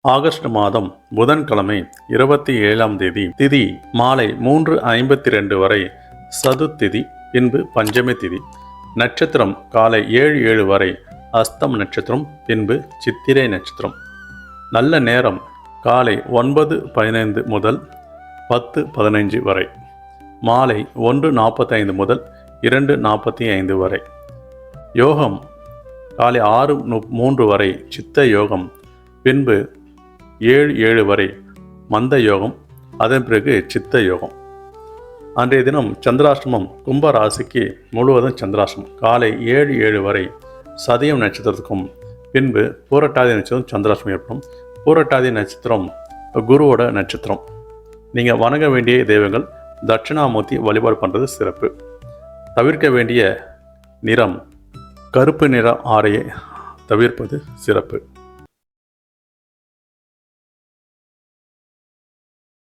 August மாதம் புதன்கிழமை 27ஆம் தேதி திதி மாலை 3:52 வரை சதுர்த்திதி, பின்பு பஞ்சமி திதி. நட்சத்திரம் காலை 7:07 வரை அஸ்தம் நட்சத்திரம், பின்பு சித்திரை நட்சத்திரம். நல்ல நேரம் காலை 9:15 முதல் 10:15 வரை, மாலை 1:45 முதல் 2:45 வரை. யோகம் காலை 6:03 வரை சித்த யோகம், பின்பு 7:07 வரை மந்த யோகம், அதன் பிறகு சித்த யோகம். அன்றைய தினம் சந்திராஷ்டமம் கும்ப ராசிக்கு முழுவதும் சந்திராஷ்டமம். காலை 7:07 வரை சதயம் நட்சத்திரத்துக்கும், பின்பு பூரட்டாதி நட்சத்திரம் சந்திராஷ்டமம் ஏற்படும். பூரட்டாதி நட்சத்திரம் குருவோட நட்சத்திரம். நீங்கள் வணங்க வேண்டிய தெய்வங்கள் தட்சிணாமூர்த்தி வழிபாடு பண்ணுறது சிறப்பு. தவிர்க்க வேண்டிய நிறம் கருப்பு நிற ஆடையை தவிர்ப்பது சிறப்பு.